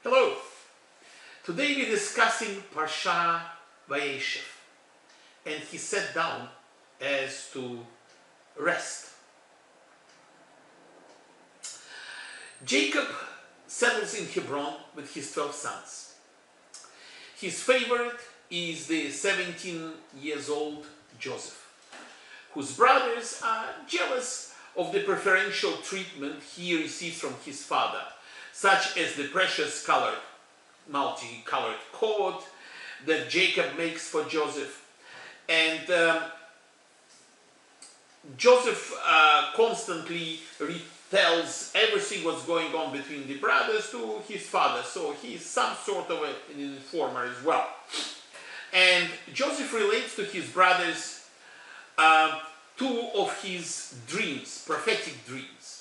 Hello. Today we're discussing Parsha Vayeishev, and he sat down as to rest. Jacob settles in Hebron with his 12 sons. His favorite is the 17 years old Joseph, whose brothers are jealous of the preferential treatment he receives from his father, such as the precious multicolored coat that Jacob makes for Joseph. And Joseph constantly retells everything what's going on between the brothers to his father, so he's some sort of an informer as well. And Joseph relates to his brothers two of his dreams, prophetic dreams,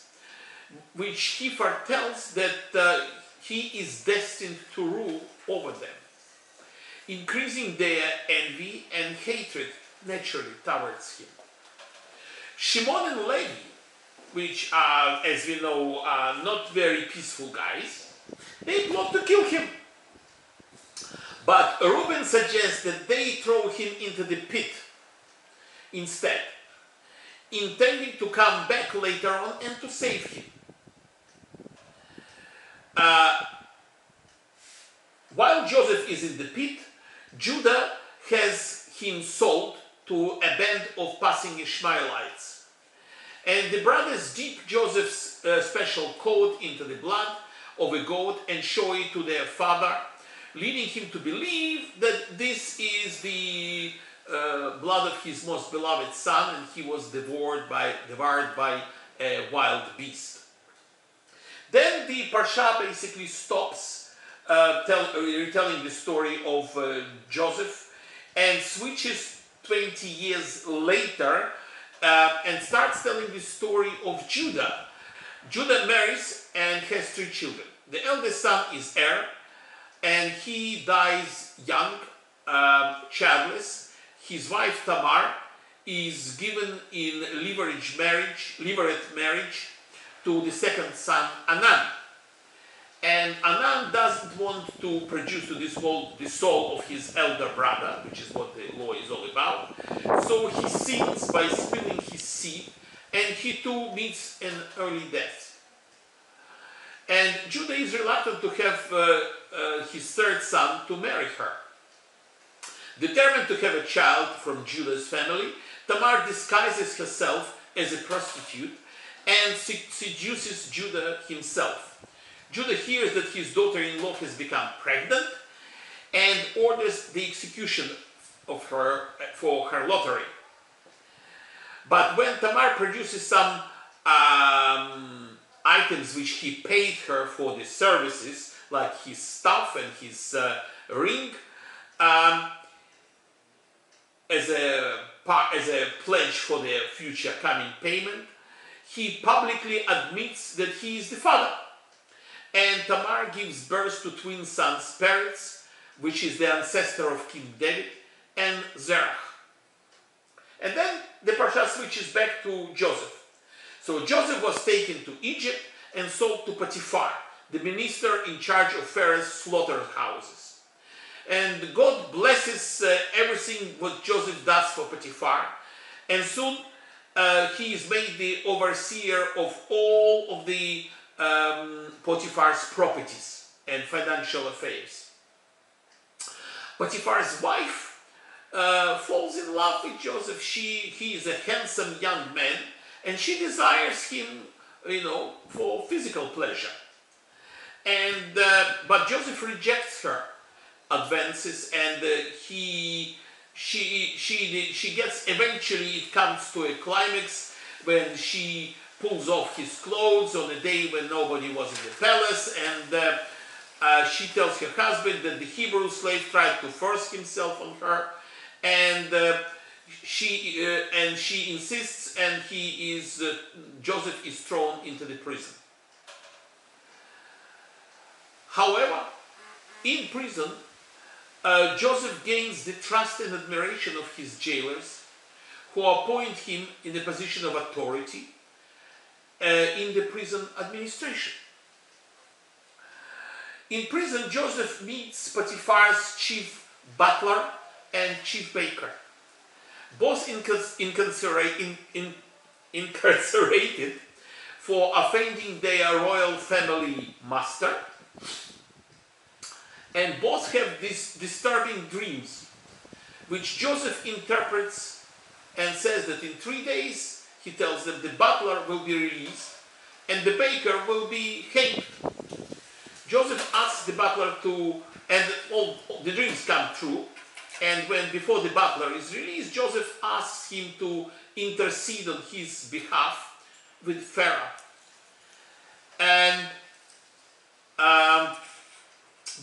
which he foretells that he is destined to rule over them, increasing their envy and hatred naturally towards him. Shimon and Levi, which are, as we know, are not very peaceful guys, they plot to kill him. But Reuben suggests that they throw him into the pit instead, intending to come back later on and to save him. While Joseph is in the pit, Judah has him sold to a band of passing Ishmaelites. And the brothers dip Joseph's special coat into the blood of a goat and show it to their father, leading him to believe that this is the blood of his most beloved son, and he was devoured by a wild beast. Then the Parsha basically stops retelling the story of Joseph and switches 20 years later and starts telling the story of Judah. Judah marries and has 3 children. The eldest son is and he dies young, childless. His wife Tamar is given in levirate marriage to the second son Anan. And Anan doesn't want to produce to this world the soul of his elder brother, which is what the law is all about. So he sins by spilling his seed, and he too meets an early death. And Judah is reluctant to have his third son to marry her. Determined to have a child from Judah's family, Tamar disguises herself as a prostitute and seduces Judah himself. Judah hears that his daughter-in-law has become pregnant and orders the execution of her for her lottery. But when Tamar produces some items which he paid her for the services, like his stuff and his ring, as a pledge for their future coming payment, he publicly admits that he is the father. And Tamar gives birth to twin sons, Peretz, which is the ancestor of King David, and Zerach. And then the Parsha switches back to Joseph. So Joseph was taken to Egypt and sold to Potiphar, the minister in charge of Pharaoh's slaughterhouses. And God blesses everything what Joseph does for Potiphar, and soon he is made the overseer of all of the Potiphar's properties and financial affairs. Potiphar's wife falls in love with Joseph. He is a handsome young man, and she desires him, for physical pleasure. And but Joseph rejects her advances, and she gets, eventually it comes to a climax when she pulls off his clothes on a day when nobody was in the palace, and she tells her husband that the Hebrew slave tried to force himself on her, and she insists, and Joseph is thrown into the prison. However, in prison, Joseph gains the trust and admiration of his jailers, who appoint him in a position of authority in the prison administration. In prison, Joseph meets Potiphar's chief butler and chief baker, both incarcerated for offending their royal family master, and both have these disturbing dreams, which Joseph interprets and says that in 3 days, he tells them, the butler will be released and the baker will be hanged. Joseph asks the butler to, and all the dreams come true, and before the butler is released, Joseph asks him to intercede on his behalf with Pharaoh. And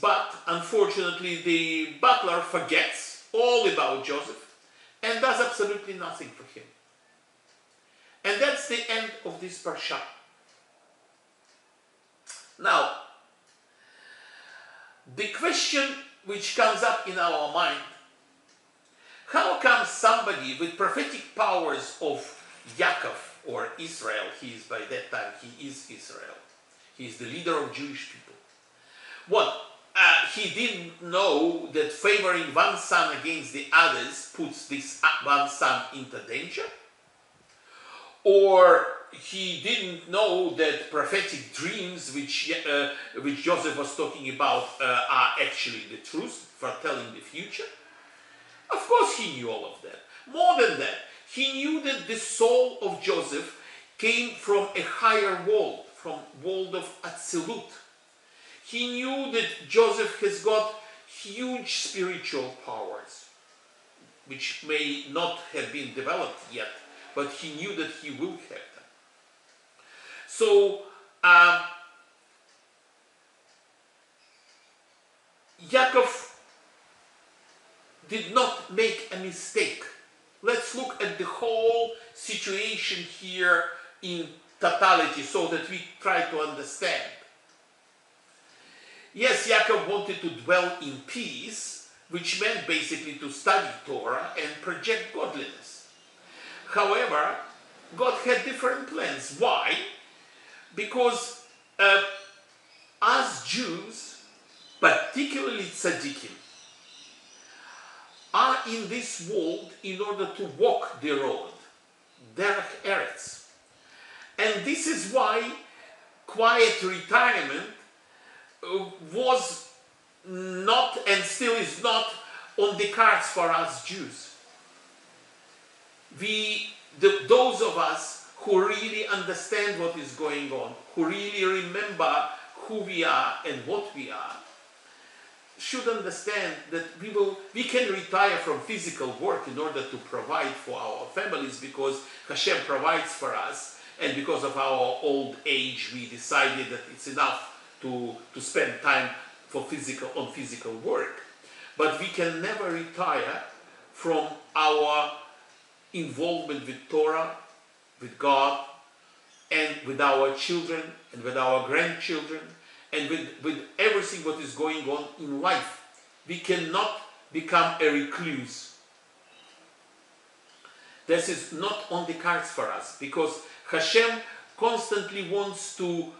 but unfortunately, the butler forgets all about Joseph and does absolutely nothing for him. And that's the end of this parsha. Now, the question which comes up in our mind: how come somebody with prophetic powers of Yaakov or Israel, by that time he is Israel, he is the leader of Jewish people, what? He didn't know that favoring one son against the others puts this one son into danger? Or he didn't know that prophetic dreams which Joseph was talking about are actually the truth, foretelling the future? Of course he knew all of that. More than that, he knew that the soul of Joseph came from a higher world, from world of Atzilut. He knew that Joseph has got huge spiritual powers, which may not have been developed yet, but he knew that he will have them. So, Yaakov did not make a mistake. Let's look at the whole situation here in totality so that we try to understand. Yes, Yaakov wanted to dwell in peace, which meant basically to study Torah and project godliness. However, God had different plans. Why? Because us Jews, particularly tzaddikim, are in this world in order to walk the road, derech eretz. And this is why quiet retirement was not and still is not on the cards for us Jews. Those of us who really understand what is going on, who really remember who we are and what we are, should understand that we can retire from physical work in order to provide for our families, because Hashem provides for us, and because of our old age we decided that it's enough to spend time on physical work. But we can never retire from our involvement with Torah, with God, and with our children, and with our grandchildren, and with everything what is going on in life. We cannot become a recluse. This is not on the cards for us, because Hashem constantly wants to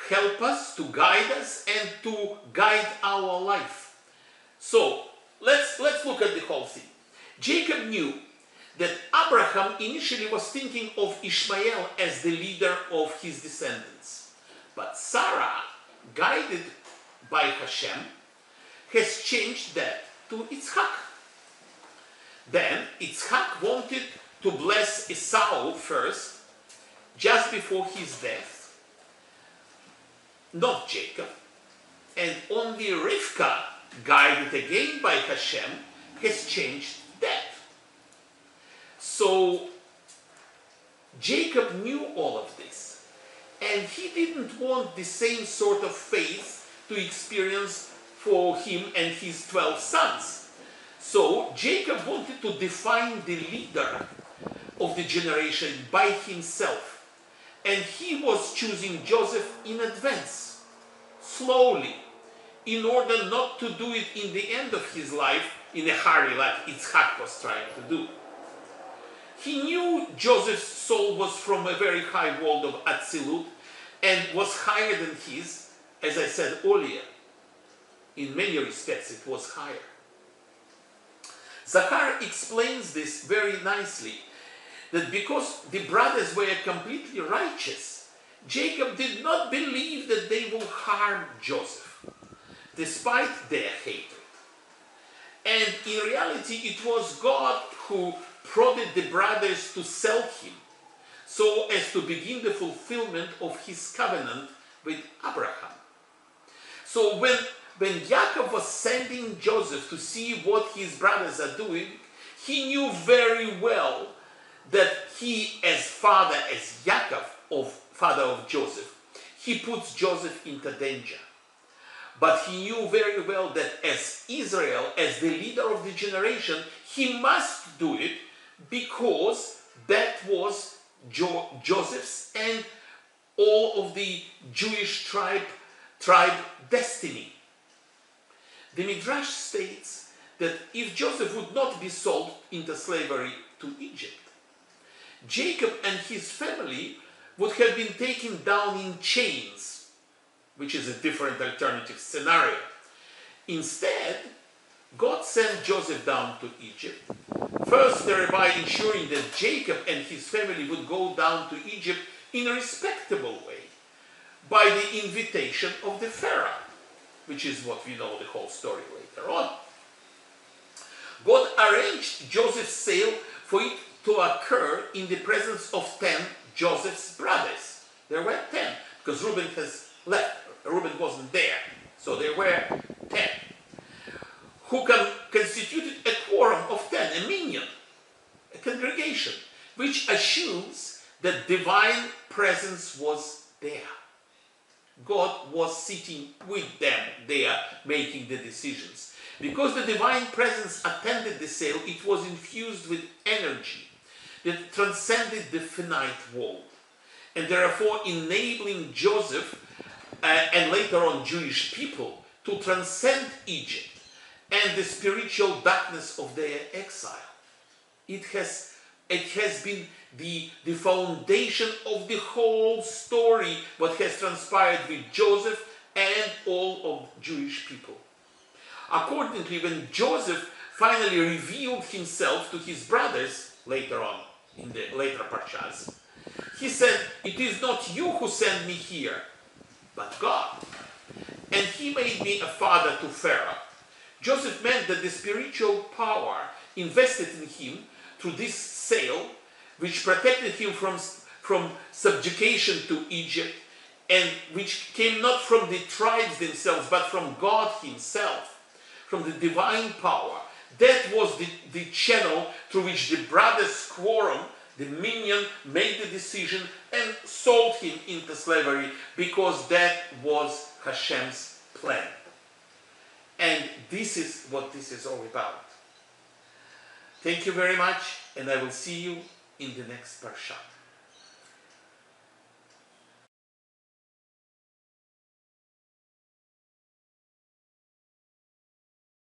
help us, to guide us, and to guide our life. So, let's look at the whole thing. Jacob knew that Abraham initially was thinking of Ishmael as the leader of his descendants. But Sarah, guided by Hashem, has changed that to Yitzhak. Then Yitzhak wanted to bless Esau first, just before his death, not Jacob, and only Rivka, guided again by Hashem, has changed that. So Jacob knew all of this, and he didn't want the same sort of faith to experience for him and his 12 sons. So Jacob wanted to define the leader of the generation by himself. And he was choosing Joseph in advance, slowly, in order not to do it in the end of his life in a hurry like Yitzhak was trying to do. He knew Joseph's soul was from a very high world of Atzilut and was higher than his, as I said earlier. In many respects, it was higher. Zachar explains this very nicely, that because the brothers were completely righteous, Jacob did not believe that they will harm Joseph, despite their hatred. And in reality, it was God who prodded the brothers to sell him, so as to begin the fulfillment of his covenant with Abraham. So when Jacob was sending Joseph to see what his brothers are doing, he knew very well that he, as father, as Jacob, father of Joseph, he puts Joseph into danger. But he knew very well that as Israel, as the leader of the generation, he must do it because that was Joseph's and all of the Jewish tribe destiny. The Midrash states that if Joseph would not be sold into slavery to Egypt, Jacob and his family would have been taken down in chains, which is a different alternative scenario. Instead, God sent Joseph down to Egypt, first thereby ensuring that Jacob and his family would go down to Egypt in a respectable way, by the invitation of the Pharaoh, which is what we know the whole story later on. God arranged Joseph's sale for it to occur in the presence of 10 Joseph's brothers. There were 10, because Reuben has left. Reuben wasn't there, so there were 10, who constituted a quorum of 10, a minyan, a congregation, which assumes that divine presence was there. God was sitting with them there, making the decisions. Because the divine presence attended the sale, it was infused with energy that transcended the finite world, and therefore enabling Joseph and later on Jewish people to transcend Egypt and the spiritual darkness of their exile. It has been the foundation of the whole story, what has transpired with Joseph and all of Jewish people. Accordingly, when Joseph finally revealed himself to his brothers later on, in the later parshas, he said, "It is not you who sent me here, but God. And he made me a father to Pharaoh." Joseph meant that the spiritual power invested in him through this sale, which protected him from subjugation to Egypt, and which came not from the tribes themselves, but from God himself, from the divine power. That was the channel through which the brothers' quorum, the minyan, made the decision and sold him into slavery, because that was Hashem's plan. And this is what this is all about. Thank you very much, and I will see you in the next parsha.